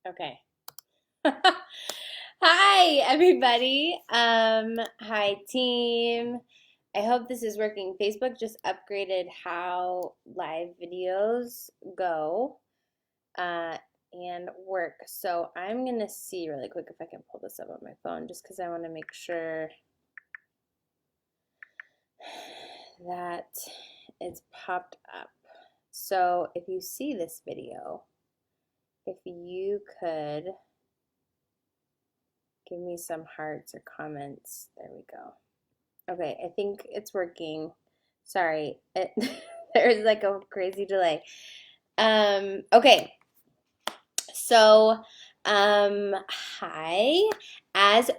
Okay. Hi, everybody. Hi, team. I hope this is working. Facebook just upgraded how live videos go and work. So I'm going to see really quick if I can pull this up on my phone just because I want to make sure that it's popped up. So if you see this video, if you could give me some hearts or comments. There we go. Okay, I think it's working. Sorry, there's like a crazy delay. Okay, so hi. As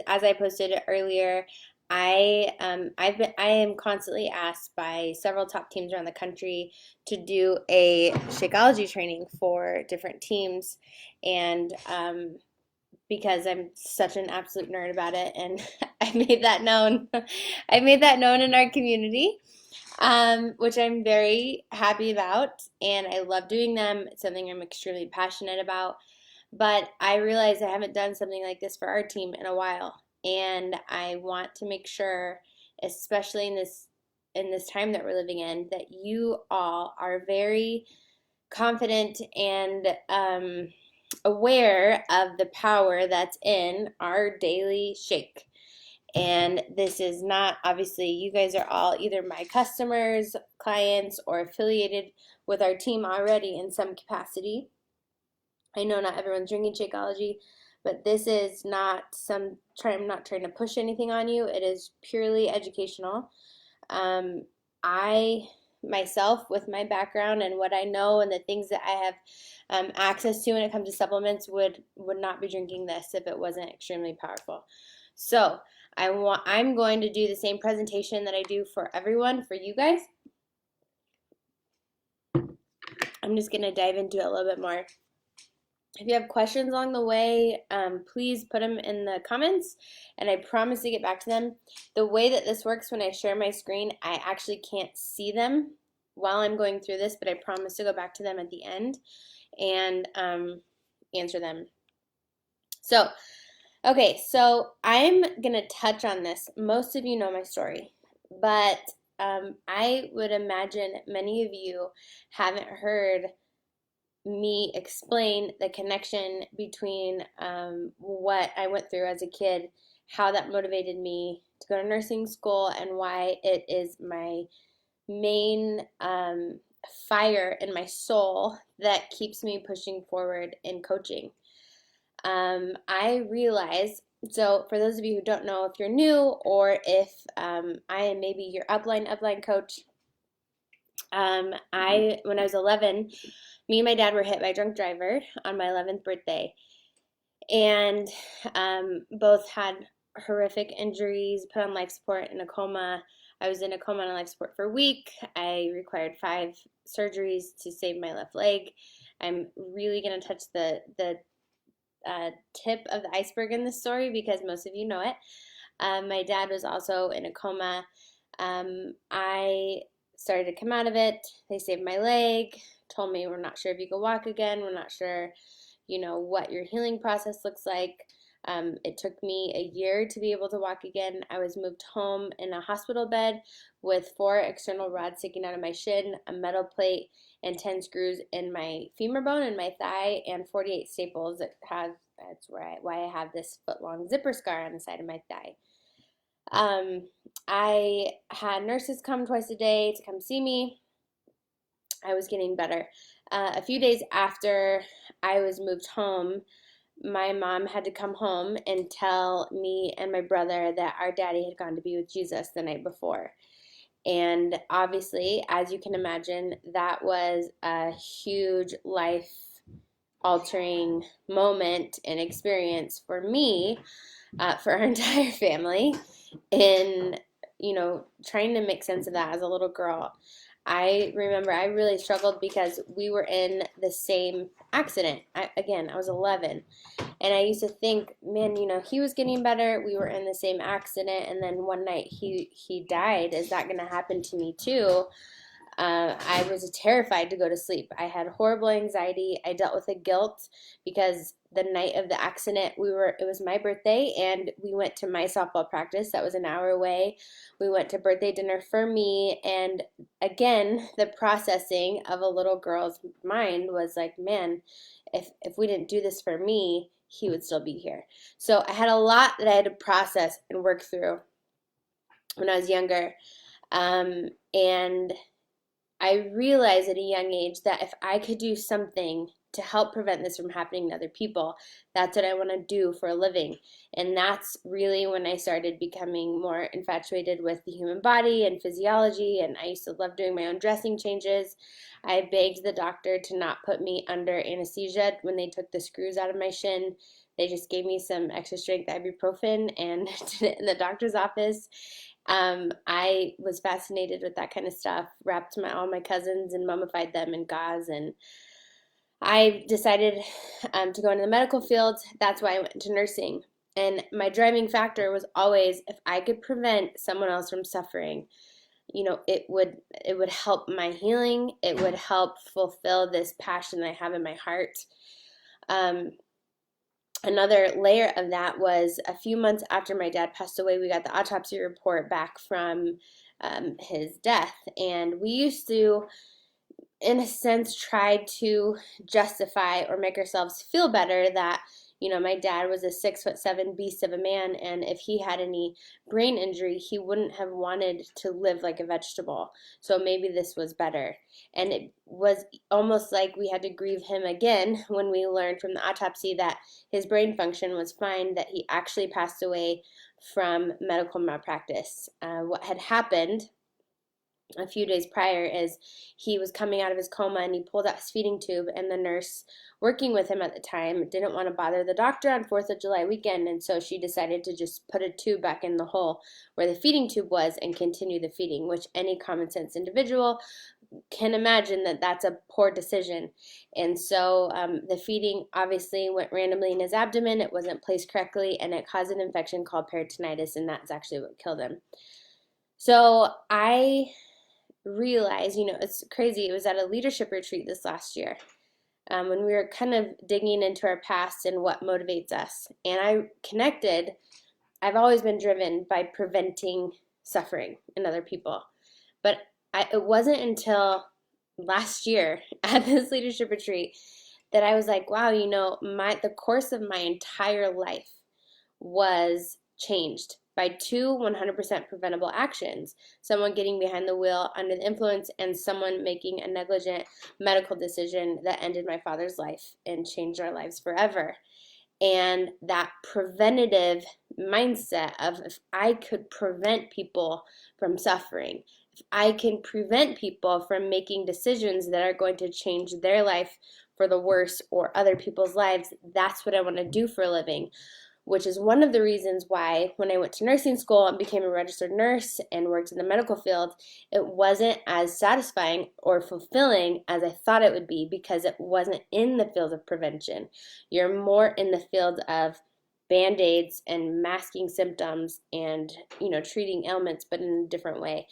I posted earlier, I am constantly asked by several top teams around the country to do a Shakeology training for different teams, and because I'm such an absolute nerd about it, and I made that known. I made that known in our community, which I'm very happy about, and I love doing them. It's something I'm extremely passionate about. But I realize I haven't done something like this for our team in a while, and I want to make sure, especially in this time that we're living in, that you all are very confident and aware of the power that's in our daily shake. And this is not, obviously, you guys are all either my customers, clients, or affiliated with our team already in some capacity. I know not everyone's drinking Shakeology, but this is not I'm not trying to push anything on you. It is purely educational. I myself, with my background and what I know and the things that I have access to when it comes to supplements, would not be drinking this if it wasn't extremely powerful. So I'm going to do the same presentation that I do for everyone, for you guys. I'm just going to dive into it a little bit more. If you have questions along the way, please put them in the comments, and I promise to get back to them. The way that this works, when I share my screen, I actually can't see them while I'm going through this, but I promise to go back to them at the end and answer them. So, okay, so I'm going to touch on this. Most of you know my story, but I would imagine many of you haven't heard me explain the connection between what I went through as a kid, how that motivated me to go to nursing school, and why it is my main fire in my soul that keeps me pushing forward in coaching. I realize, so for those of you who don't know, if you're new, or if I am maybe your upline coach, when I was 11, me and my dad were hit by a drunk driver on my 11th birthday, and both had horrific injuries, put on life support, in a coma. I was in a coma on life support for a week. I required 5 surgeries to save my left leg. I'm really going to touch the tip of the iceberg in this story because most of you know it. My dad was also in a coma. I started to come out of it. They saved my leg, told me, we're not sure if you can walk again. We're not sure, what your healing process looks like. It took me a year to be able to walk again. I was moved home in a hospital bed with 4 external rods sticking out of my shin, a metal plate, and 10 screws in my femur bone and my thigh, and 48 staples. That's why I have this foot-long zipper scar on the side of my thigh. I had nurses come twice a day to come see me. I was getting better. A few days after I was moved home, my mom had to come home and tell me and my brother that our daddy had gone to be with Jesus the night before. And obviously, as you can imagine, that was a huge life-altering moment and experience for me, for our entire family, in trying to make sense of that as a little girl. I remember I really struggled because we were in the same accident. I was 11, and I used to think, man, he was getting better. We were in the same accident, and then one night he died. Is that going to happen to me too? I was terrified to go to sleep. I had horrible anxiety. I dealt with the guilt because the night of the accident, it was my birthday, and we went to my softball practice that was an hour away. We went to birthday dinner for me, and again, the processing of a little girl's mind was like, man, if we didn't do this for me, he would still be here. So I had a lot that I had to process and work through when I was younger. And I realized at a young age that if I could do something to help prevent this from happening to other people, that's what I want to do for a living. And that's really when I started becoming more infatuated with the human body and physiology. And I used to love doing my own dressing changes. I begged the doctor to not put me under anesthesia when they took the screws out of my shin. They just gave me some extra strength ibuprofen and did it in the doctor's office. I was fascinated with that kind of stuff, wrapped all my cousins and mummified them in gauze, and I decided to go into the medical field. That's why I went into nursing. And my driving factor was always, if I could prevent someone else from suffering, it would help my healing. It would help fulfill this passion that I have in my heart. Another layer of that was a few months after my dad passed away, we got the autopsy report back from his death. And we used to, in a sense, try to justify or make ourselves feel better that, my dad was a 6'7" beast of a man, and if he had any brain injury, he wouldn't have wanted to live like a vegetable. So maybe this was better. And it was almost like we had to grieve him again when we learned from the autopsy that his brain function was fine, that he actually passed away from medical malpractice. What had happened a few days prior is he was coming out of his coma and he pulled out his feeding tube, and the nurse working with him at the time didn't want to bother the doctor on 4th of July weekend, and so she decided to just put a tube back in the hole where the feeding tube was and continue the feeding, which any common sense individual can imagine that that's a poor decision. And so the feeding obviously went randomly in his abdomen. It wasn't placed correctly, and it caused an infection called peritonitis, and that's actually what killed him. So I realize, it's crazy. It was at a leadership retreat this last year when we were kind of digging into our past and what motivates us. And I've always been driven by preventing suffering in other people. But it wasn't until last year at this leadership retreat that I was like, wow, the course of my entire life was changed by two 100% preventable actions: someone getting behind the wheel under the influence, and someone making a negligent medical decision that ended my father's life and changed our lives forever. And that preventative mindset of, if I could prevent people from suffering, if I can prevent people from making decisions that are going to change their life for the worse or other people's lives, that's what I want to do for a living. Which is one of the reasons why when I went to nursing school and became a registered nurse and worked in the medical field, it wasn't as satisfying or fulfilling as I thought it would be, because it wasn't in the field of prevention. You're more in the field of band-aids and masking symptoms and, treating ailments, but in a different way.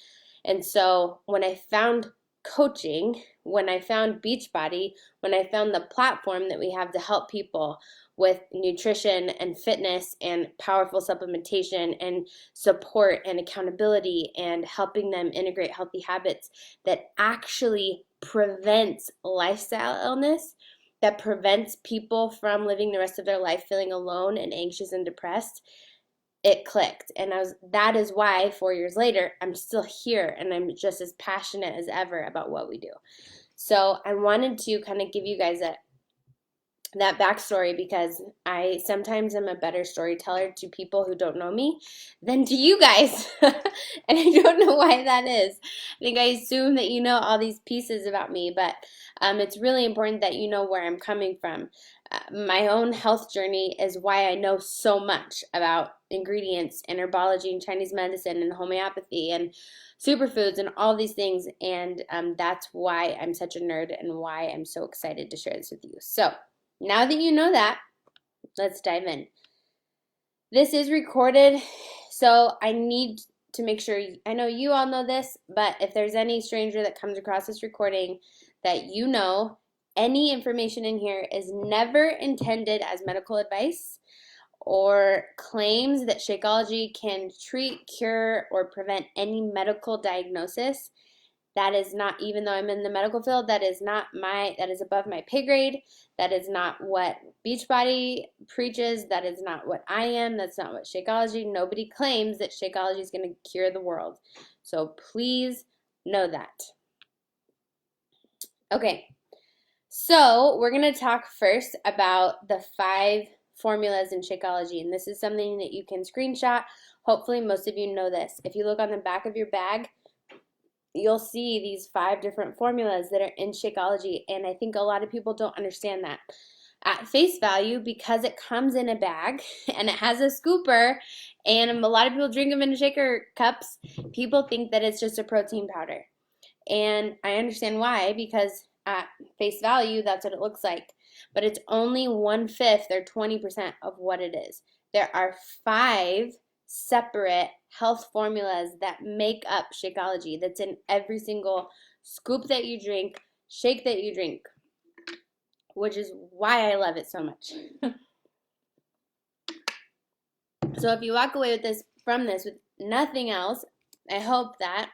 And so when I found coaching, when I found Beachbody, when I found the platform that we have to help people with nutrition and fitness and powerful supplementation and support and accountability and helping them integrate healthy habits that actually prevents lifestyle illness, that prevents people from living the rest of their life feeling alone and anxious and depressed, it clicked. And that is why 4 years later, I'm still here and I'm just as passionate as ever about what we do. So I wanted to kind of give you guys that backstory, because I sometimes am a better storyteller to people who don't know me than to you guys. And I don't know why that is. I think I assume that you know all these pieces about me, but it's really important that you know where I'm coming from. My own health journey is why I know so much about ingredients and herbology and Chinese medicine and homeopathy and superfoods and all these things. And that's why I'm such a nerd and why I'm so excited to share this with you. So now that you know that, let's dive in. This is recorded, so I need to make sure, I know you all know this, but if there's any stranger that comes across this recording, that you know, any information in here is never intended as medical advice or claims that Shakeology can treat, cure, or prevent any medical diagnosis. That is not, even though I'm in the medical field, that is above my pay grade. That is not what Beachbody preaches. That is not what I am. That's not what Shakeology, nobody claims that Shakeology is going to cure the world. So please know that. Okay, so we're going to talk first about the 5 formulas in Shakeology, and this is something that you can screenshot. Hopefully most of you know this. If you look on the back of your bag, you'll see these 5 different formulas that are in Shakeology, and I think a lot of people don't understand that. At face value, because it comes in a bag and it has a scooper and a lot of people drink them in shaker cups, people think that it's just a protein powder. And I understand why, because at face value, that's what it looks like. But it's only 1/5 or 20% of what it is. There are 5 separate health formulas that make up Shakeology, that's in every single scoop that you drink, shake that you drink, which is why I love it so much. So if you walk away with this with nothing else, I hope that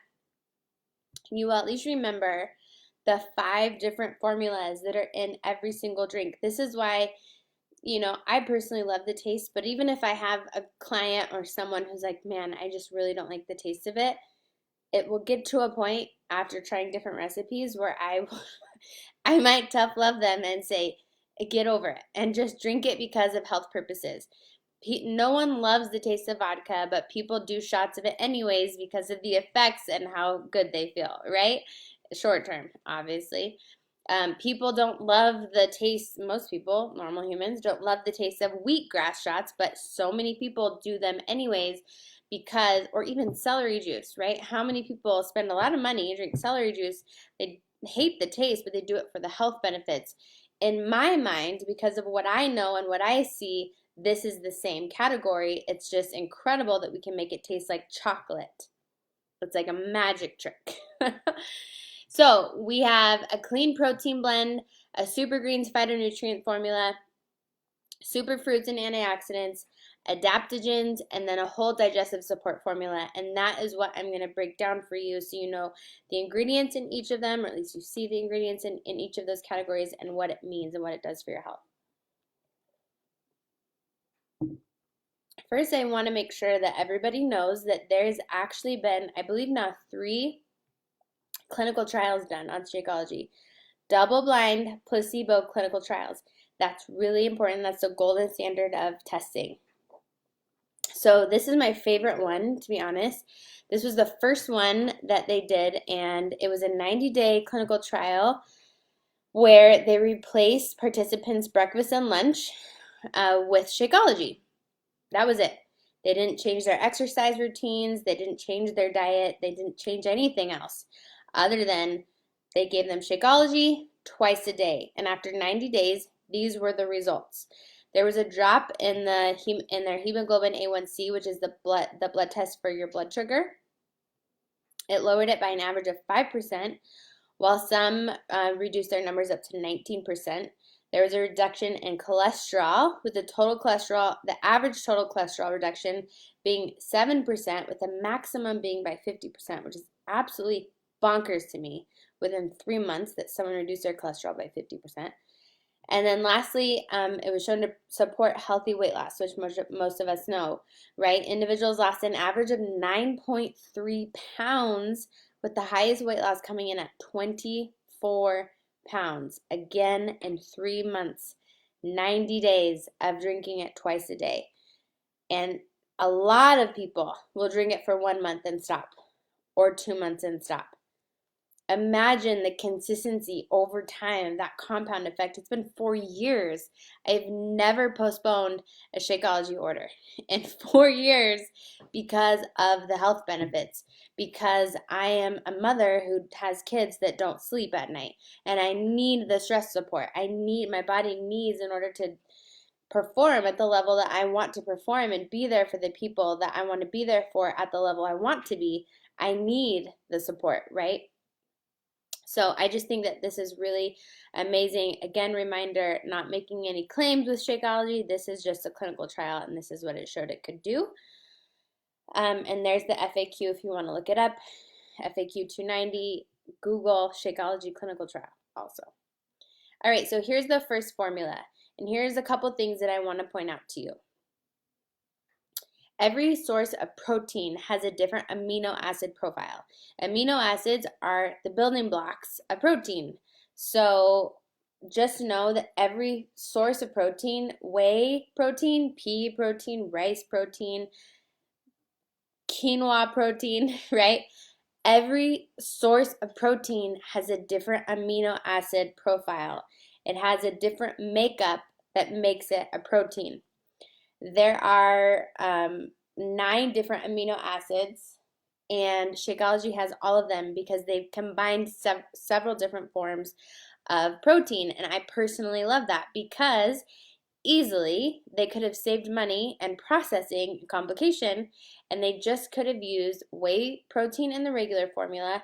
you will at least remember the 5 different formulas that are in every single drink. This is why, I personally love the taste, but even if I have a client or someone who's like, man, I just really don't like the taste of it, it will get to a point after trying different recipes where I might tough love them and say, get over it and just drink it because of health purposes. No one loves the taste of vodka, but people do shots of it anyways because of the effects and how good they feel, right? Short term, obviously. People don't love the taste, most people, normal humans, don't love the taste of wheatgrass shots, but so many people do them anyways because, or even celery juice, right? How many people spend a lot of money, drink celery juice, they hate the taste, but they do it for the health benefits. In my mind, because of what I know and what I see, this is the same category. It's just incredible that we can make it taste like chocolate. It's like a magic trick. So we have a clean protein blend, a super greens phytonutrient formula, super fruits and antioxidants, adaptogens, and then a whole digestive support formula. And that is what I'm going to break down for you so you know the ingredients in each of them, or at least you see the ingredients in each of those categories and what it means and what it does for your health. First, I want to make sure that everybody knows that there's actually been, I believe now, 3 clinical trials done on Shakeology. Double-blind, placebo clinical trials. That's really important. That's the golden standard of testing. So this is my favorite one, to be honest. This was the first one that they did, and it was a 90-day clinical trial where they replaced participants' breakfast and lunch with Shakeology. That was it. They didn't change their exercise routines. They didn't change their diet. They didn't change anything else other than they gave them Shakeology twice a day. And after 90 days, these were the results. There was a drop in their hemoglobin A1C, which is the blood test for your blood sugar. It lowered it by an average of 5%, while some reduced their numbers up to 19%. There was a reduction in cholesterol, with the average total cholesterol reduction being 7%, with the maximum being by 50%, which is absolutely bonkers to me within 3 months that someone reduced their cholesterol by 50%. And then lastly, it was shown to support healthy weight loss, which most of us know, right? Individuals lost an average of 9.3 pounds, with the highest weight loss coming in at 24 pounds, again in 3 months, 90 days of drinking it twice a day. And a lot of people will drink it for 1 month and stop, or 2 months and stop. Imagine the consistency over time, that compound effect. It's been 4 years. I've never postponed a Shakeology order in 4 years because of the health benefits, because I am a mother who has kids that don't sleep at night, and I need the stress support. My body needs in order to perform at the level that I want to perform and be there for the people that I want to be there for at the level I want to be, I need the support, right? So I just think that this is really amazing. Again, reminder, not making any claims with Shakeology. This is just a clinical trial, and this is what it showed it could do. And there's the FAQ if you want to look it up. FAQ 290, Google Shakeology clinical trial also. All right, so here's the first formula. And here's a couple things that I want to point out to you. Every source of protein has a different amino acid profile. Amino acids are the building blocks of protein. So just know that every source of protein, whey protein, pea protein, rice protein, quinoa protein, right? Every source of protein has a different amino acid profile. It has a different makeup that makes it a protein. There are 9 different amino acids, and Shakeology has all of them because they've combined several different forms of protein. And I personally love that because easily they could have saved money and processing complication, and they just could have used whey protein in the regular formula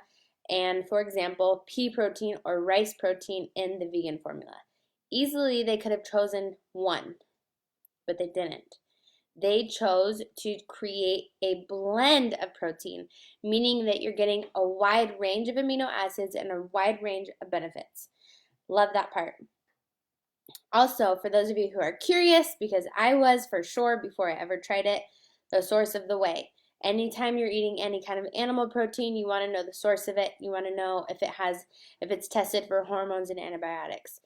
and, for example, pea protein or rice protein in the vegan formula. Easily they could have chosen one, but they didn't. They chose to create a blend of protein, meaning that you're getting a wide range of amino acids and a wide range of benefits. Love that part. Also, for those of you who are curious, because I was for sure before I ever tried it, the source of the whey. Anytime you're eating any kind of animal protein, you want to know the source of it. You want to know if it's tested for hormones and antibiotics.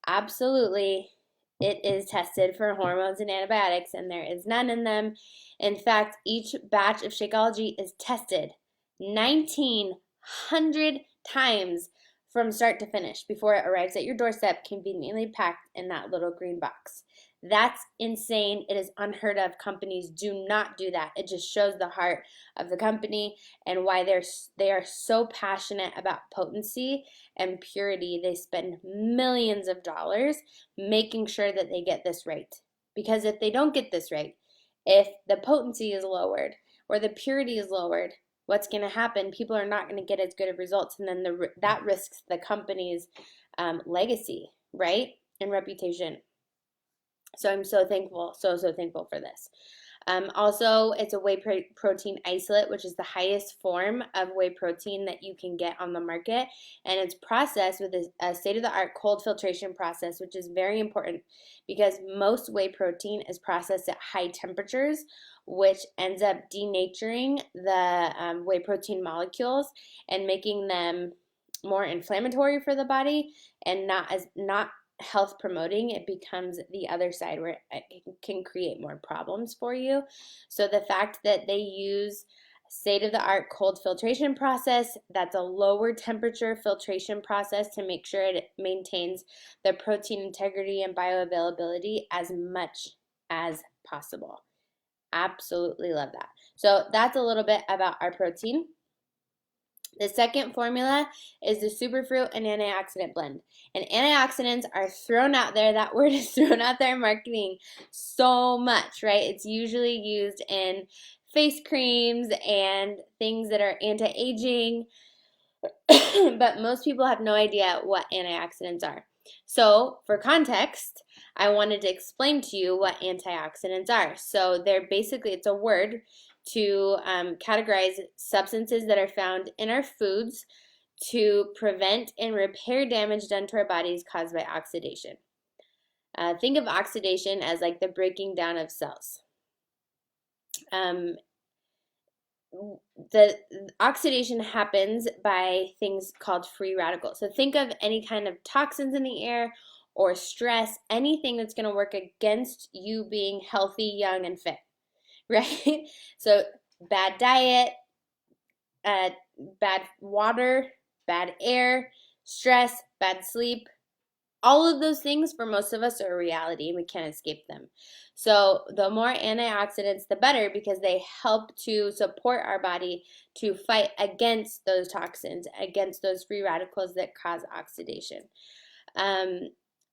Absolutely, it is tested for hormones and antibiotics, and there is none in them. In fact, each batch of Shakeology is tested 1,900 times from start to finish before it arrives at your doorstep, conveniently packed in that little green box. That's insane. It is unheard of. Companies do not do that. It just shows the heart of the company and why they are so passionate about potency and purity. They spend millions of dollars making sure that they get this right. Because if they don't get this right, if the potency is lowered or the purity is lowered, what's going to happen? People are not going to get as good of results, and then that risks the company's legacy, right, and reputation. So I'm so thankful, so thankful for this. Also, it's a whey protein isolate, which is the highest form of whey protein that you can get on the market, and it's processed with a state-of-the-art cold filtration process, which is very important because most whey protein is processed at high temperatures, which ends up denaturing the whey protein molecules and making them more inflammatory for the body and not health promoting. It becomes the other side where it can create more problems for you. So the fact that they use state-of-the-art cold filtration process, that's a lower temperature filtration process to make sure it maintains the protein integrity and bioavailability as much as possible. Absolutely love that. So that's a little bit about our protein. The second formula is the superfruit and antioxidant blend. And antioxidants are thrown out there. That word is thrown out there in marketing so much, right? It's usually used in face creams and things that are anti-aging, but most people have no idea what antioxidants are. So for context, I wanted to explain to you what antioxidants are. So it's a word to categorize substances that are found in our foods to prevent and repair damage done to our bodies caused by oxidation. Think of oxidation as like the breaking down of cells. The oxidation happens by things called free radicals. So think of any kind of toxins in the air or stress, anything that's going to work against you being healthy, young, and fit, right? So bad diet, bad water, bad air, stress, bad sleep, all of those things for most of us are a reality and we can't escape them. So the more antioxidants, the better, because they help to support our body to fight against those toxins, against those free radicals that cause oxidation.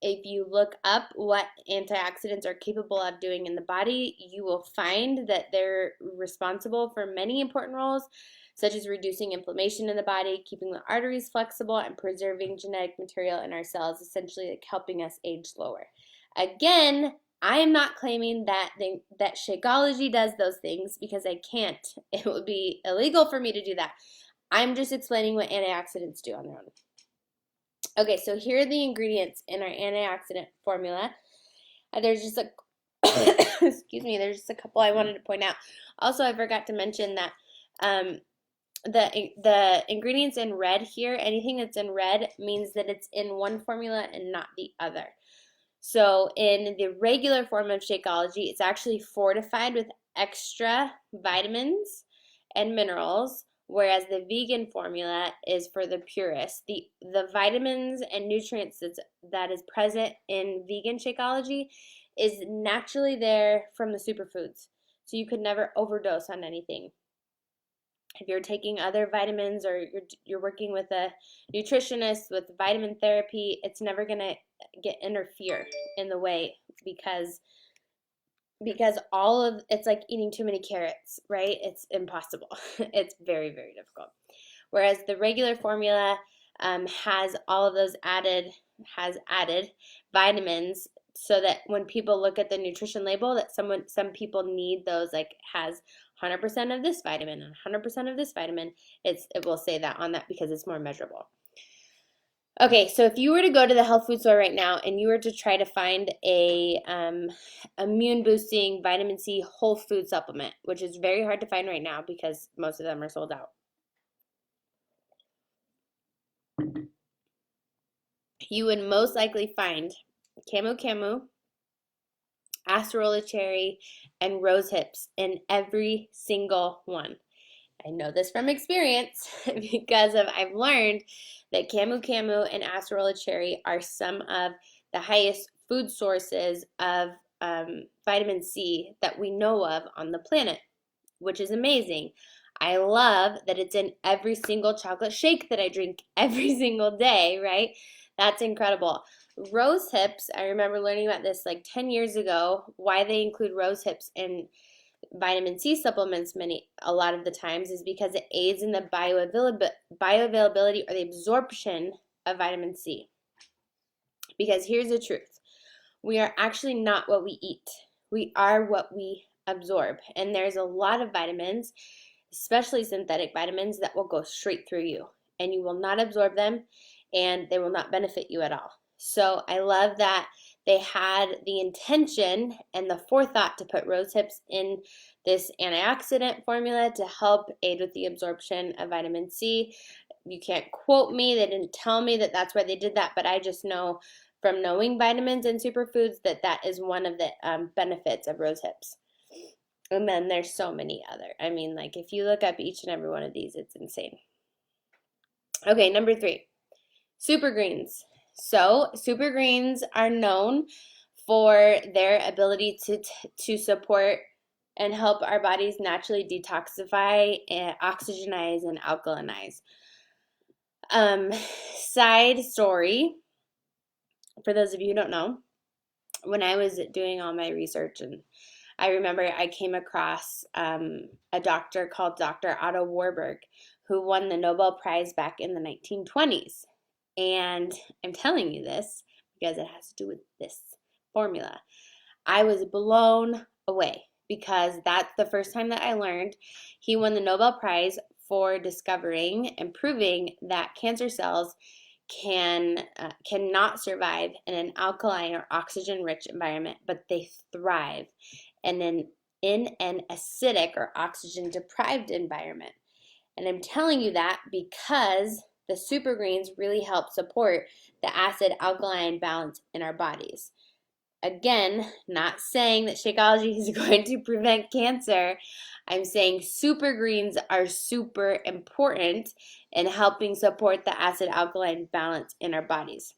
if you look up what antioxidants are capable of doing in the body, you will find that they're responsible for many important roles, such as reducing inflammation in the body, keeping the arteries flexible, and preserving genetic material in our cells, essentially like helping us age slower. Again, I am not claiming that that Shakeology does those things, because I can't. It would be illegal for me to do that. I'm just explaining what antioxidants do on their own. Okay, so here are the ingredients in our antioxidant formula. There's just a excuse me, there's just a couple I wanted to point out. Also, I forgot to mention that the ingredients in red here, anything that's in red means that it's in one formula and not the other. So in the regular form of Shakeology, it's actually fortified with extra vitamins and minerals, whereas the vegan formula is for the purists. The vitamins and nutrients that is present in vegan Shakeology is naturally there from the superfoods. So you could never overdose on anything. If you're taking other vitamins, or you're working with a nutritionist with vitamin therapy, it's never going to interfere in the way, because all of it's like eating too many carrots, right? It's impossible. It's very, very difficult. Whereas the regular formula has all of those added vitamins, so that when people look at the nutrition label, that some people need those, like has 100% of this vitamin and 100% of this vitamin, it will say that on that because it's more measurable. Okay, so if you were to go to the health food store right now and you were to try to find a immune boosting vitamin C whole food supplement, which is very hard to find right now because most of them are sold out, you would most likely find camu camu, acerola cherry, and rose hips in every single one. I know this from experience because I've learned that camu camu and acerola cherry are some of the highest food sources of vitamin C that we know of on the planet, which is amazing. I love that it's in every single chocolate shake that I drink every single day, right? That's incredible. Rose hips, I remember learning about this like 10 years ago, why they include rose hips in vitamin C supplements a lot of the times is because it aids in the bioavailability or the absorption of vitamin C. Because here's the truth. We are actually not what we eat. We are what we absorb. And there's a lot of vitamins, especially synthetic vitamins, that will go straight through you. And you will not absorb them, and they will not benefit you at all. So I love that they had the intention and the forethought to put rose hips in this antioxidant formula to help aid with the absorption of vitamin C. You can't quote me. They didn't tell me that that's why they did that, but I just know from knowing vitamins and superfoods that that is one of the benefits of rose hips. And then there's so many other. I mean, like if you look up each and every one of these, it's insane. Okay, number 3, super greens. So super greens are known for their ability to support and help our bodies naturally detoxify, and oxygenize, and alkalinize. Side story, for those of you who don't know, when I was doing all my research, and I remember I came across a doctor called Dr. Otto Warburg, who won the Nobel Prize back in the 1920s. And I'm telling you this because it has to do with this formula. I was blown away because that's the first time that I learned he won the Nobel Prize for discovering and proving that cancer cells cannot survive in an alkaline or oxygen-rich environment, but they thrive in an acidic or oxygen-deprived environment. And I'm telling you that because the super greens really help support the acid-alkaline balance in our bodies. Again, not saying that Shakeology is going to prevent cancer. I'm saying super greens are super important in helping support the acid-alkaline balance in our bodies.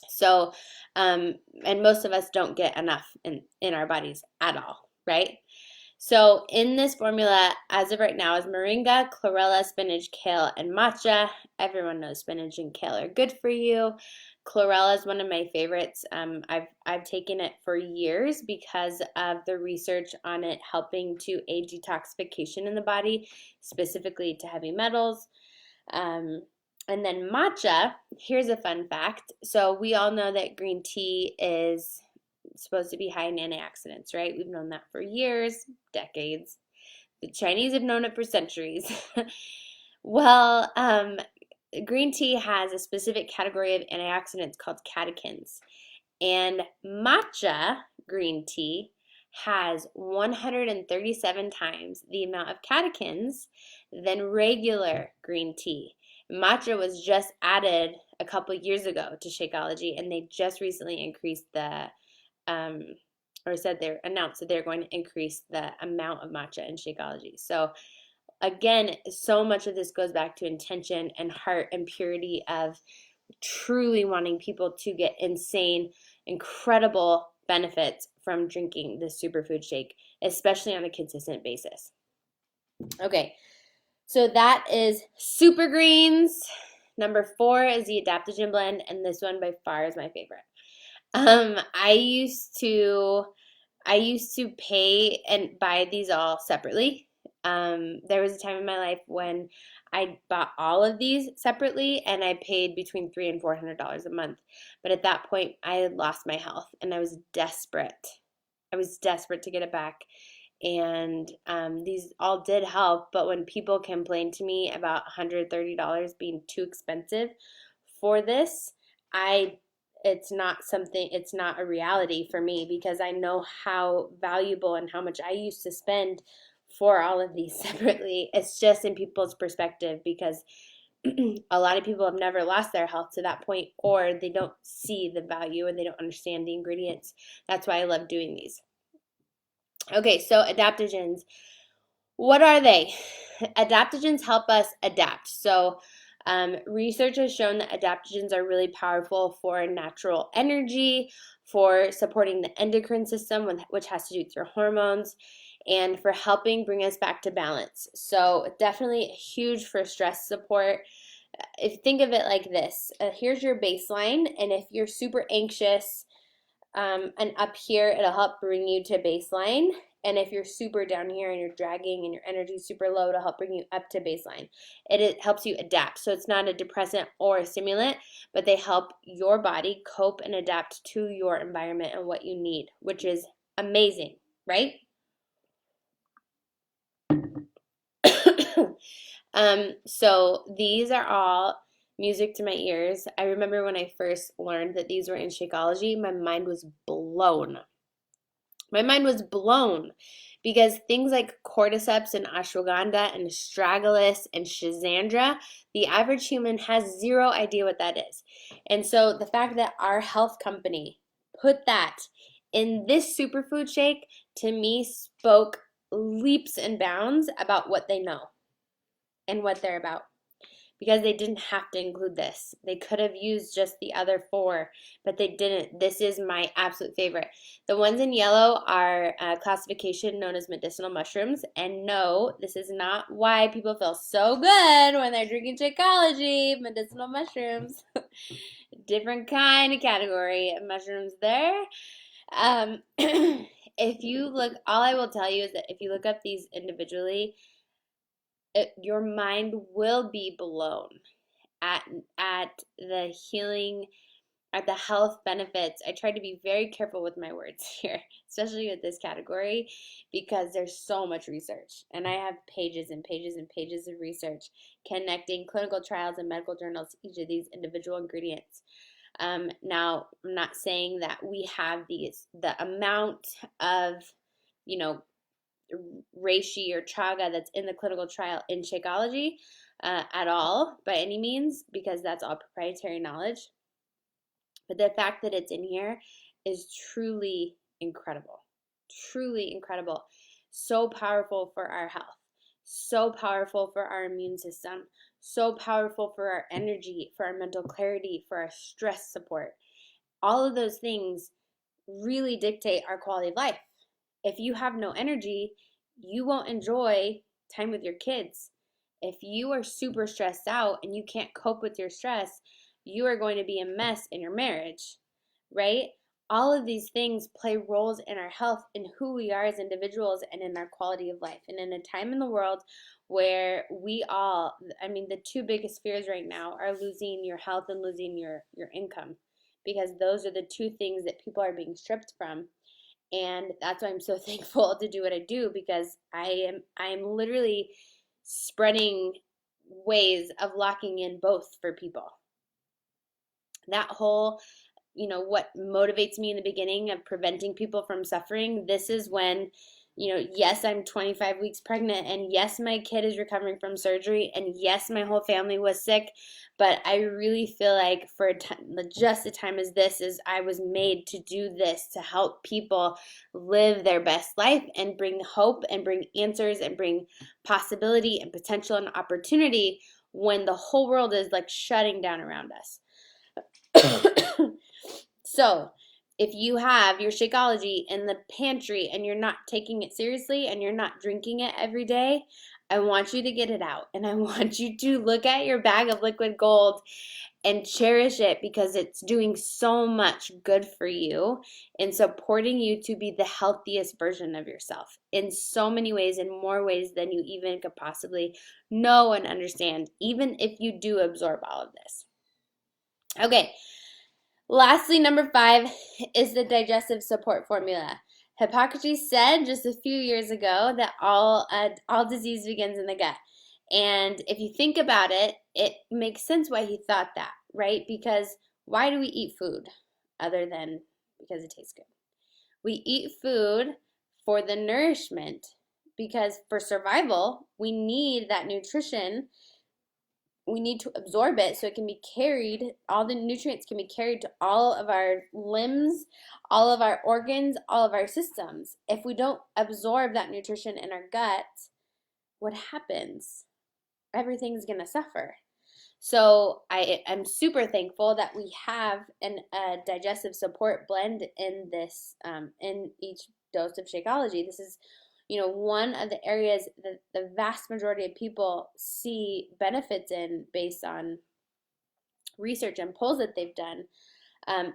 So, and most of us don't get enough in our bodies at all, right? So in this formula, as of right now, is moringa, chlorella, spinach, kale, and matcha. Everyone knows spinach and kale are good for you. Chlorella is one of my favorites. I've taken it for years because of the research on it helping to aid detoxification in the body, specifically to heavy metals. Um, and then matcha, here's a fun fact. So we all know that green tea is supposed to be high in antioxidants, right? We've known that for years, decades. The Chinese have known it for centuries. Well, green tea has a specific category of antioxidants called catechins. And matcha green tea has 137 times the amount of catechins than regular green tea. Matcha was just added a couple years ago to Shakeology, and they just recently increased the, announced that they're going to increase the amount of matcha in Shakeology. So again, so much of this goes back to intention and heart and purity of truly wanting people to get insane, incredible benefits from drinking this superfood shake, especially on a consistent basis. Okay, so that is super greens. Number 4 is the Adaptogen Blend, and this one by far is my favorite. I used to pay and buy these all separately. There was a time in my life when I bought all of these separately and I paid between $300 and $400 a month. But at that point, I had lost my health and I was desperate. I was desperate to get it back. And these all did help. But when people complained to me about $130 being too expensive for this, it's not a reality for me because I know how valuable and how much I used to spend for all of these separately. It's just in people's perspective because a lot of people have never lost their health to that point, or they don't see the value and they don't understand the ingredients. That's why I love doing these. Okay, so adaptogens. What are they? Adaptogens help us adapt. So research has shown that adaptogens are really powerful for natural energy, for supporting the endocrine system, which has to do with your hormones, and for helping bring us back to balance. So definitely huge for stress support. If you think of it like this, here's your baseline, and if you're super anxious, and up here, it'll help bring you to baseline. And if you're super down here and you're dragging and your energy is super low, it'll help bring you up to baseline. It helps you adapt. So it's not a depressant or a stimulant, but they help your body cope and adapt to your environment and what you need, which is amazing, right? So these are all music to my ears. I remember when I first learned that these were in Shakeology, my mind was blown. My mind was blown because things like cordyceps and ashwagandha and astragalus and schizandra, the average human has zero idea what that is. And so the fact that our health company put that in this superfood shake, to me, spoke leaps and bounds about what they know and what they're about, because they didn't have to include this. They could have used just the other 4, but they didn't. This is my absolute favorite. The ones in yellow are a classification known as medicinal mushrooms. And no, this is not why people feel so good when they're drinking Shakeology. Medicinal mushrooms. Different kind of category of mushrooms there. If you look, all I will tell you is that if you look up these individually, your mind will be blown at the healing, at the health benefits. I try to be very careful with my words here, especially with this category, because there's so much research. And I have pages and pages and pages of research connecting clinical trials and medical journals to each of these individual ingredients. Now, I'm not saying that we have the amount of, reishi or chaga that's in the clinical trial in Shakeology at all by any means, because that's all proprietary knowledge. But the fact that it's in here is truly incredible. Truly incredible. So powerful for our health. So powerful for our immune system. So powerful for our energy, for our mental clarity, for our stress support. All of those things really dictate our quality of life. If you have no energy, you won't enjoy time with your kids. If you are super stressed out and you can't cope with your stress, you are going to be a mess in your marriage, right? All of these things play roles in our health, in who we are as individuals, and in our quality of life. And in a time in the world where we all, I mean, the two biggest fears right now are losing your health and losing your income, because those are the two things that people are being stripped from. And that's why I'm so thankful to do what I do, because I'm literally spreading ways of locking in both for people. That whole, what motivates me in the beginning of preventing people from suffering, this is when, yes, I'm 25 weeks pregnant, and yes, my kid is recovering from surgery, and yes, my whole family was sick, but I really feel like for just a time as this, is I was made to do this, to help people live their best life and bring hope and bring answers and bring possibility and potential and opportunity when the whole world is like shutting down around us. So, if you have your Shakeology in the pantry and you're not taking it seriously and you're not drinking it every day, I want you to get it out. And I want you to look at your bag of liquid gold and cherish it, because it's doing so much good for you and supporting you to be the healthiest version of yourself in so many ways, in more ways than you even could possibly know and understand, even if you do absorb all of this. Okay. Lastly, number 5 is the digestive support formula. Hippocrates said just a few years ago that all disease begins in the gut. And if you think about it, it makes sense why he thought that, right? Because why do we eat food other than because it tastes good? We eat food for the nourishment, because for survival, we need that nutrition. We need to absorb it so it can be carried, all the nutrients can be carried to all of our limbs, all of our organs, all of our systems. If we don't absorb that nutrition in our gut, what happens? Everything's going to suffer. So I'm super thankful that we have a digestive support blend in this, in each dose of Shakeology. This is, one of the areas that the vast majority of people see benefits in, based on research and polls that they've done,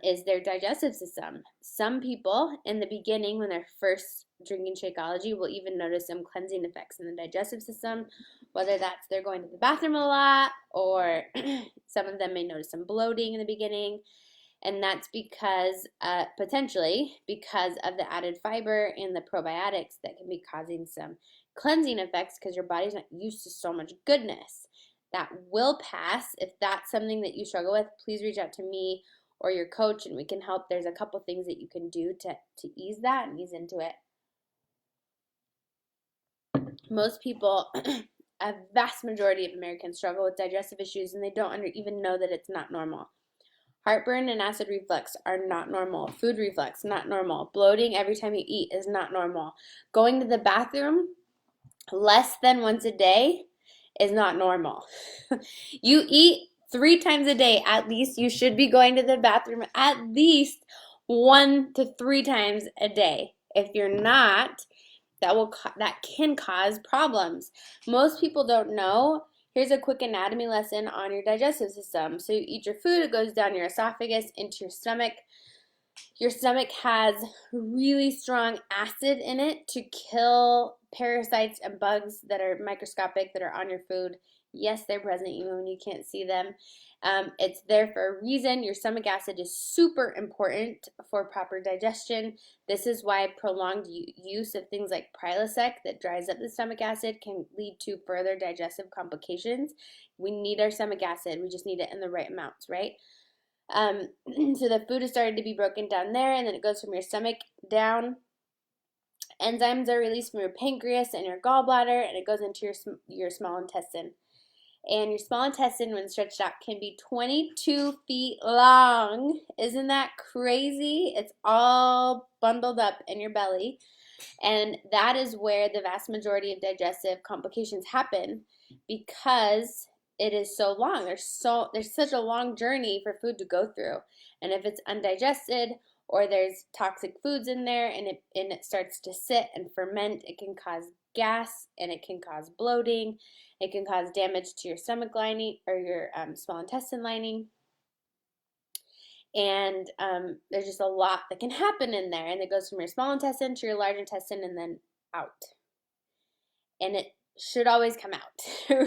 is their digestive system. Some people in the beginning, when they're first drinking Shakeology, will even notice some cleansing effects in the digestive system, whether that's they're going to the bathroom a lot, or some of them may notice some bloating in the beginning. And that's because, potentially, because of the added fiber and the probiotics that can be causing some cleansing effects, because your body's not used to so much goodness. That will pass. If that's something that you struggle with, please reach out to me or your coach and we can help. There's a couple things that you can do to ease that and ease into it. Most people, a vast majority of Americans, struggle with digestive issues, and they don't even know that it's not normal. Heartburn and acid reflux are not normal. Food reflux, not normal. Bloating every time you eat is not normal. Going to the bathroom less than once a day is not normal. You eat 3 times a day at least. You should be going to the bathroom at least 1 to 3 times a day. If you're not, that can cause problems. Most people don't know. Here's a quick anatomy lesson on your digestive system. So you eat your food, it goes down your esophagus into your stomach. Your stomach has really strong acid in it to kill parasites and bugs that are microscopic, that are on your food. Yes, they're present even when you can't see them. It's there for a reason. Your stomach acid is super important for proper digestion. This is why prolonged use of things like Prilosec that dries up the stomach acid can lead to further digestive complications. We need our stomach acid. We just need it in the right amounts, right? So the food is starting to be broken down there, and then it goes from your stomach down. Enzymes are released from your pancreas and your gallbladder, and it goes into your small intestine. And your small intestine, when stretched out, can be 22 feet long. Isn't that crazy? It's all bundled up in your belly. And that is where the vast majority of digestive complications happen, because it is so long. There's such a long journey for food to go through. And if it's undigested, or there's toxic foods in there, and it starts to sit and ferment, it can cause gas, and it can cause bloating. It can cause damage to your stomach lining or your small intestine lining. And there's just a lot that can happen in there, and it goes from your small intestine to your large intestine and then out. And it should always come out,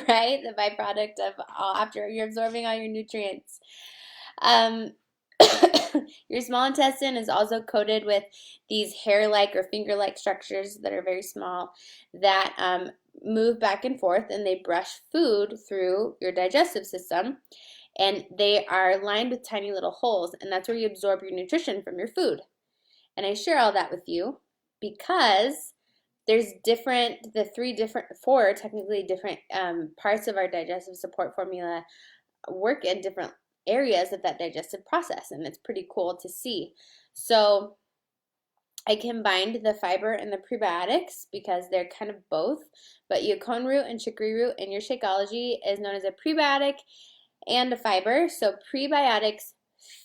right? The byproduct of all after you're absorbing all your nutrients. Um, your small intestine is also coated with these hair-like or finger-like structures that are very small that move back and forth, and they brush food through your digestive system, and they are lined with tiny little holes, and that's where you absorb your nutrition from your food. And I share all that with you because there's four technically different parts of our digestive support formula work in different areas of that digestive process, and it's pretty cool to see. So I combined the fiber and the prebiotics because they're kind of both, but yacon root and chicory root in your Shakeology is known as a prebiotic and a fiber. So prebiotics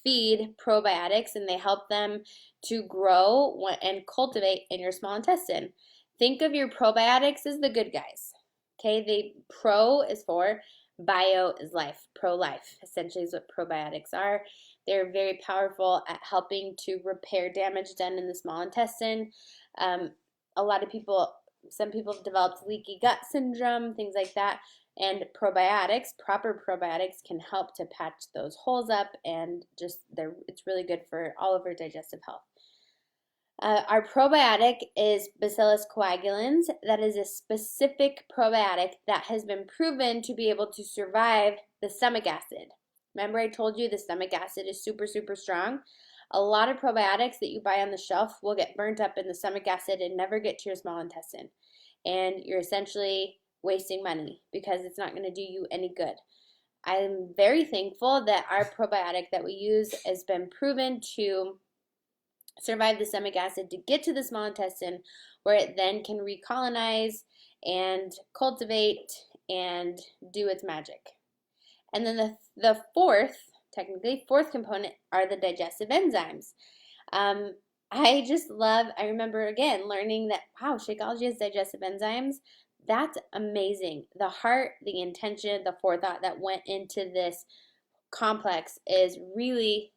feed probiotics, and they help them to grow and cultivate in your small intestine. Think of your probiotics as the good guys. Okay, pro is for bio is life, pro-life essentially is what probiotics are. They're very powerful at helping to repair damage done in the small intestine. A lot of people, some people have developed leaky gut syndrome, things like that. And probiotics, proper probiotics, can help to patch those holes up, and it's really good for all of our digestive health. Our probiotic is Bacillus coagulans. That is a specific probiotic that has been proven to be able to survive the stomach acid. Remember I told you the stomach acid is super, super strong? A lot of probiotics that you buy on the shelf will get burnt up in the stomach acid and never get to your small intestine. And you're essentially wasting money because it's not going to do you any good. I'm very thankful that our probiotic that we use has been proven to survive the stomach acid to get to the small intestine, where it then can recolonize and cultivate and do its magic. And then the fourth component are the digestive enzymes. I remember again learning that, wow, Shakeology has digestive enzymes. That's amazing. The heart, the intention, the forethought that went into this complex is really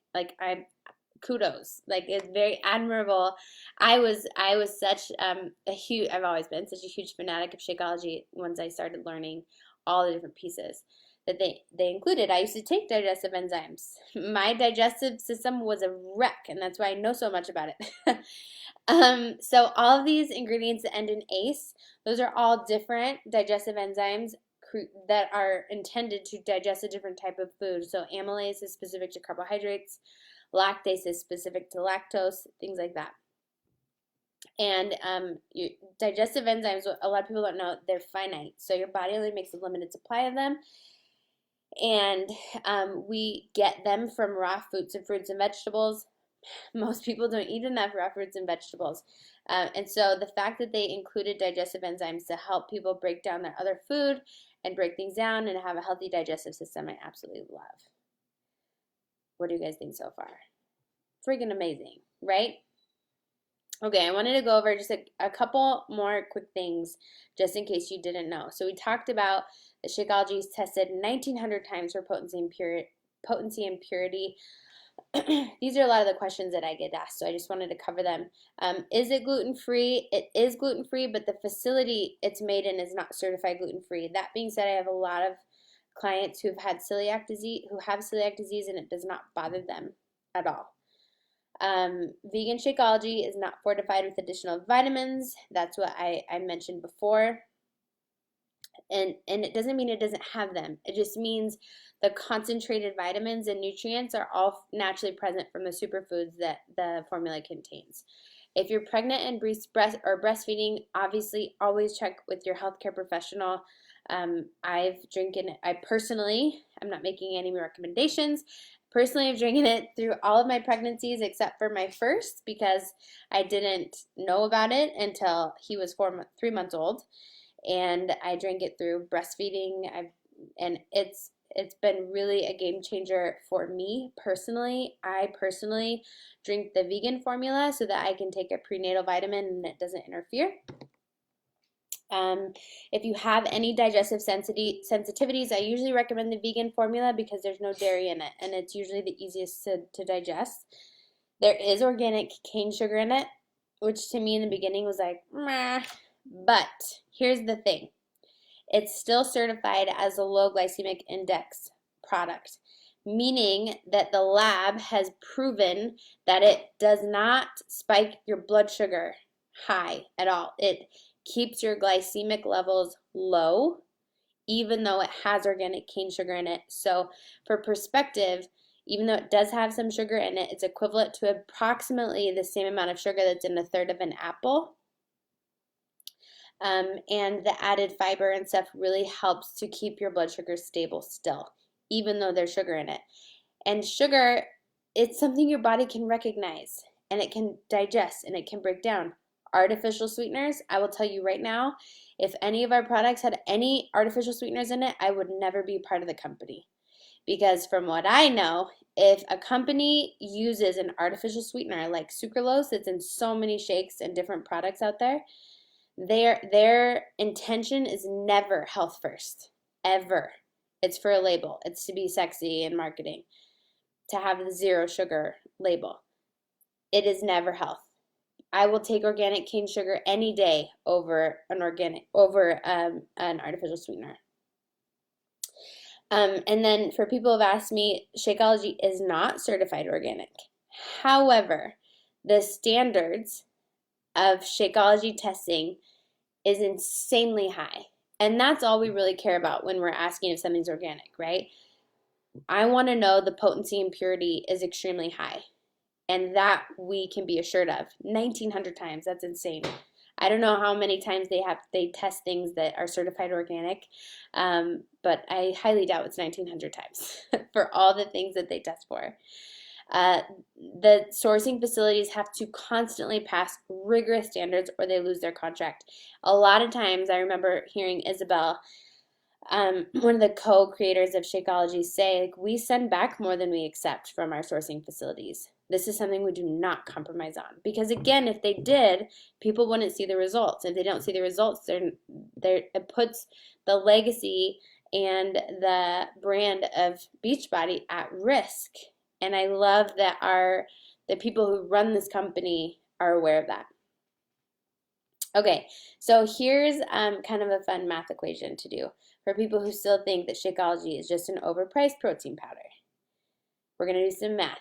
kudos. Like, it's very admirable. I've always been such a huge fanatic of Shakeology once I started learning all the different pieces that they included. I used to take digestive enzymes. My digestive system was a wreck, and that's why I know so much about it. So all of these ingredients that end in ACE, those are all different digestive enzymes that are intended to digest a different type of food. So amylase is specific to carbohydrates, lactase is specific to lactose, things like that. And digestive enzymes, a lot of people don't know, they're finite. So your body only makes a limited supply of them. And we get them from raw fruits and vegetables. Most people don't eat enough raw fruits and vegetables. And so the fact that they included digestive enzymes to help people break down their other food and break things down and have a healthy digestive system, I absolutely love. What do you guys think so far? Freaking amazing, right? Okay, I wanted to go over just a couple more quick things just in case you didn't know. So we talked about the Shakeology is tested 1,900 times for potency and purity. These are a lot of the questions that I get asked, so I just wanted to cover them. Is it gluten-free? It is gluten-free, but the facility it's made in is not certified gluten-free. That being said, I have a lot of clients who have celiac disease, and it does not bother them at all. Vegan Shakeology is not fortified with additional vitamins. That's what I mentioned before. And it doesn't mean it doesn't have them. It just means the concentrated vitamins and nutrients are all naturally present from the superfoods that the formula contains. If you're pregnant and breastfeeding, obviously always check with your healthcare professional. I personally, I'm not making any recommendations. Personally, I've drinking it through all of my pregnancies except for my first, because I didn't know about it until he was 3 months old, and I drank it through breastfeeding. And it's been really a game changer for me personally. I personally drink the vegan formula so that I can take a prenatal vitamin and it doesn't interfere. If you have any digestive sensitivities, I usually recommend the vegan formula because there's no dairy in it, and it's usually the easiest to digest. There is organic cane sugar in it, which to me in the beginning was like, meh. But here's the thing. It's still certified as a low glycemic index product, meaning that the lab has proven that it does not spike your blood sugar high at all. It keeps your glycemic levels low, even though it has organic cane sugar in it. So for perspective, even though it does have some sugar in it, it's equivalent to approximately the same amount of sugar that's in a third of an apple. And the added fiber and stuff really helps to keep your blood sugar stable still, even though there's sugar in it. And sugar, it's something your body can recognize, and it can digest, and it can break down. Artificial sweeteners, I will tell you right now, if any of our products had any artificial sweeteners in it, I would never be part of the company. Because from what I know, if a company uses an artificial sweetener like sucralose that's in so many shakes and different products out there, their intention is never health first, ever. It's for a label. It's to be sexy in marketing, to have the zero sugar label. It is never health. I will take organic cane sugar any day over an artificial sweetener. And then for people who have asked me, Shakeology is not certified organic. However, the standards of Shakeology testing is insanely high. And that's all we really care about when we're asking if something's organic, right? I want to know the potency and purity is extremely high. And that we can be assured of. 1,900 times, that's insane. I don't know how many times they test things that are certified organic, but I highly doubt it's 1,900 times for all the things that they test for. The sourcing facilities have to constantly pass rigorous standards or they lose their contract. A lot of times, I remember hearing Isabel, one of the co-creators of Shakeology, say, like, we send back more than we accept from our sourcing facilities. This is something we do not compromise on. Because again, if they did, people wouldn't see the results. If they don't see the results, it puts the legacy and the brand of Beachbody at risk. And I love that the people who run this company are aware of that. Okay, so here's kind of a fun math equation to do for people who still think that Shakeology is just an overpriced protein powder. We're going to do some math.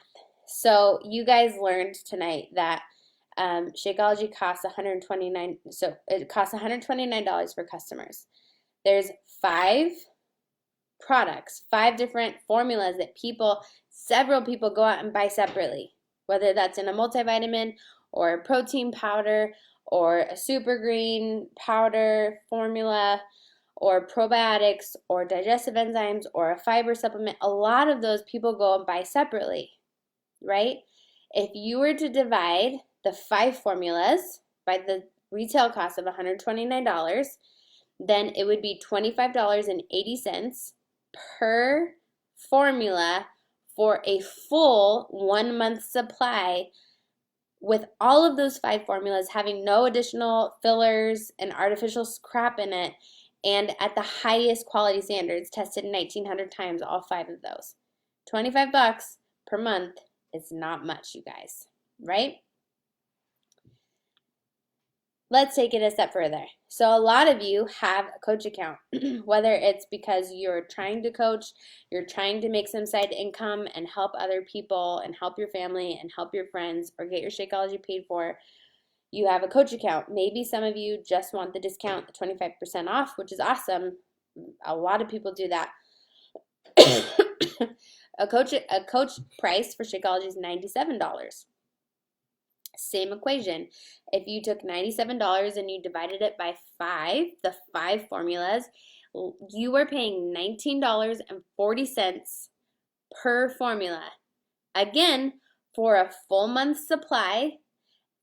So you guys learned tonight that Shakeology costs $129. So it costs $129 for customers. There's 5 products, 5 different formulas that several people go out and buy separately, whether that's in a multivitamin or a protein powder or a super green powder formula or probiotics or digestive enzymes or a fiber supplement. A lot of those people go and buy separately, right? If you were to divide the 5 formulas by the retail cost of $129, then it would be $25.80 per formula for a full 1 month supply, with all of those 5 formulas having no additional fillers and artificial crap in it, and at the highest quality standards, tested 1,900 times, all 5 of those. $25 per month is not much, you guys, right? Let's take it a step further. So a lot of you have a coach account, whether it's because you're trying to coach, you're trying to make some side income and help other people and help your family and help your friends or get your Shakeology paid for. You have a coach account. Maybe some of you just want the discount, the 25% off, which is awesome. A lot of people do that. A coach price for Shakeology is $97. Same equation. If you took $97 and you divided it by 5, the 5 formulas, you are paying $19.40 per formula. Again, for a full month supply,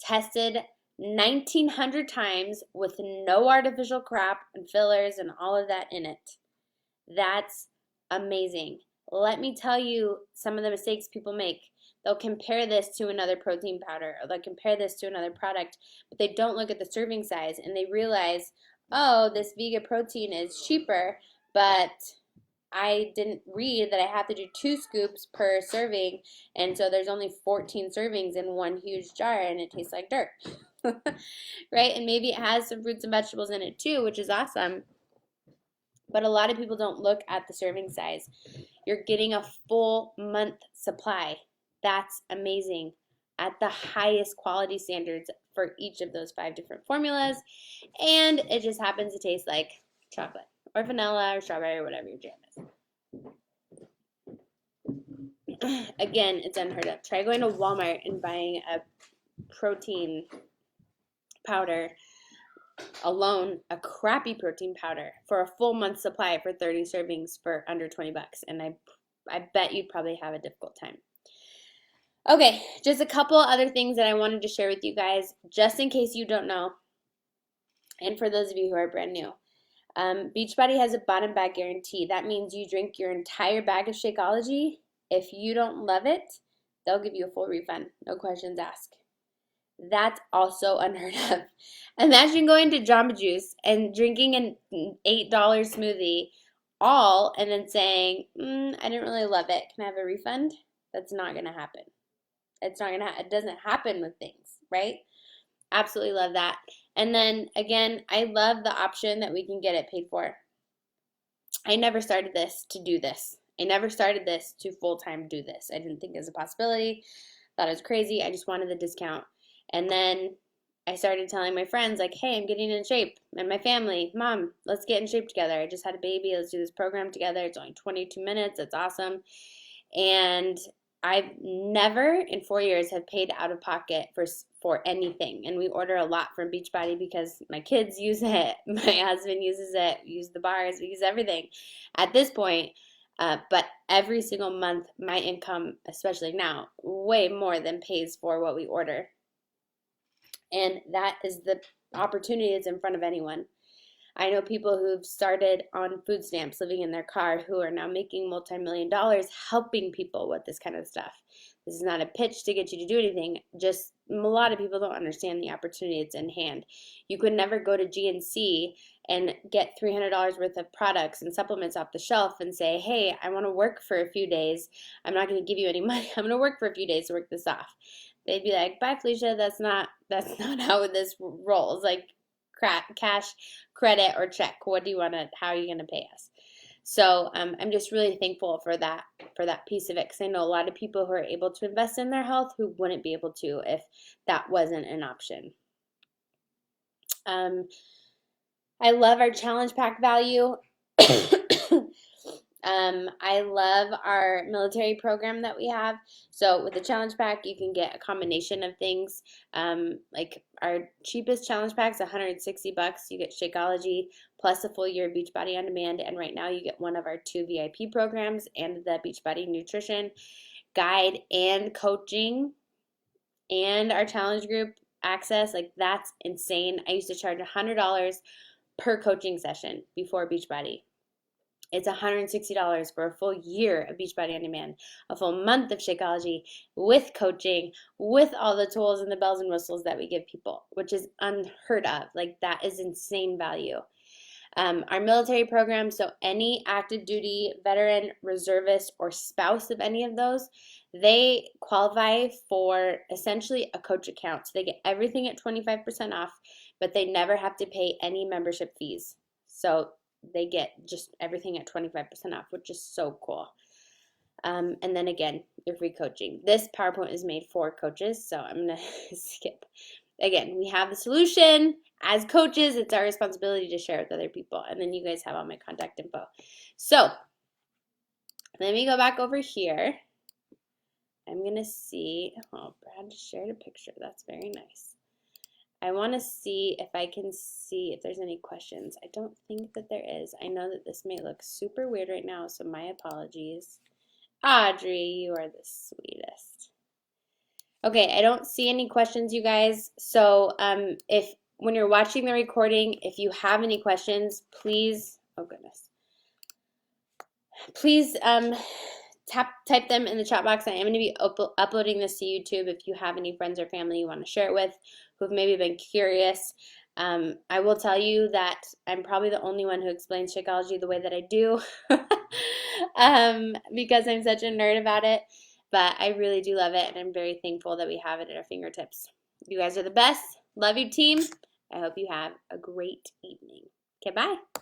tested 1,900 times with no artificial crap and fillers and all of that in it. That's amazing. Let me tell you some of the mistakes people make. They'll compare this to another protein powder, or they'll compare this to another product, but they don't look at the serving size and they realize, oh, this vegan protein is cheaper, but I didn't read that I have to do 2 scoops per serving, and so there's only 14 servings in one huge jar, and it tastes like dirt. Right? And maybe it has some fruits and vegetables in it too, which is awesome. But a lot of people don't look at the serving size. You're getting a full month supply. That's amazing. At the highest quality standards for each of those 5 different formulas. And it just happens to taste like chocolate or vanilla or strawberry or whatever your jam is. Again, it's unheard of. Try going to Walmart and buying a protein powder alone, a crappy protein powder for a full month supply for 30 servings for under 20 bucks. And I bet you'd probably have a difficult time. Okay, just a couple other things that I wanted to share with you guys, just in case you don't know, and for those of you who are brand new. Beachbody has a bottom bag guarantee. That means you drink your entire bag of Shakeology. If you don't love it, they'll give you a full refund, no questions asked. That's also unheard of. Imagine going to Jamba Juice and drinking an $8 smoothie all and then saying, I didn't really love it. Can I have a refund? That's not going to happen. It doesn't happen with things, right? Absolutely love that. And then again, I love the option that we can get it paid for. I never started this to do this. I never started this to full-time do this. I didn't think it was a possibility. Thought it was crazy. I just wanted the discount. And then I started telling my friends, like, hey, I'm getting in shape. And my family, Mom, let's get in shape together. I just had a baby. Let's do this program together. It's only 22 minutes. It's awesome. And I've never in 4 years have paid out of pocket for anything. And we order a lot from Beachbody because my kids use it. My husband uses it. We use the bars. We use everything at this point. But every single month, my income, especially now, way more than pays for what we order. And that is the opportunity that's in front of anyone. I know people who've started on food stamps living in their car who are now making multi-million dollars helping people with this kind of stuff. This is not a pitch to get you to do anything. Just a lot of people don't understand the opportunity that's in hand. You could never go to GNC and get $300 worth of products and supplements off the shelf and say, hey, I want to work for a few days. I'm not going to give you any money. I'm going to work for a few days to work this off. They'd be like, bye, Felicia. That's not how this rolls. Like, cash, credit, or check. What do you want to? How are you going to pay us? So I'm just really thankful for that piece of it, because I know a lot of people who are able to invest in their health who wouldn't be able to if that wasn't an option. I love our challenge pack value. I love our military program that we have. So with the challenge pack, you can get a combination of things. Like our cheapest challenge pack is 160 bucks. You get Shakeology plus a full year of Beachbody On Demand. And right now you get one of our 2 VIP programs and the Beachbody Nutrition Guide and coaching and our challenge group access. Like, that's insane. I used to charge $100 per coaching session before Beachbody. It's $160 for a full year of Beachbody On Demand, a full month of Shakeology with coaching, with all the tools and the bells and whistles that we give people, which is unheard of. Like, that is insane value. Our military program, so any active duty veteran, reservist, or spouse of any of those, they qualify for essentially a coach account. So they get everything at 25% off, but they never have to pay any membership fees. So they get just everything at 25% off, which is so cool. And then again, your free coaching. This PowerPoint is made for coaches, so I'm going to skip. Again, we have the solution. As coaches, it's our responsibility to share with other people. And then you guys have all my contact info. So let me go back over here. I'm going to see. Oh, Brad just shared a picture. That's very nice. I want to see if I can see if there's any questions. I don't think that there is. I know that this may look super weird right now, so my apologies. Audrey, you are the sweetest. Okay, I don't see any questions, you guys. So when you're watching the recording, if you have any questions, please, oh goodness, please type them in the chat box. I am going to be uploading this to YouTube. If you have any friends or family you want to share it with who've maybe been curious, I will tell you that I'm probably the only one who explains Shakeology the way that I do because I'm such a nerd about it. But I really do love it, and I'm very thankful that we have it at our fingertips. You guys are the best. Love you, team. I hope you have a great evening. Okay, bye.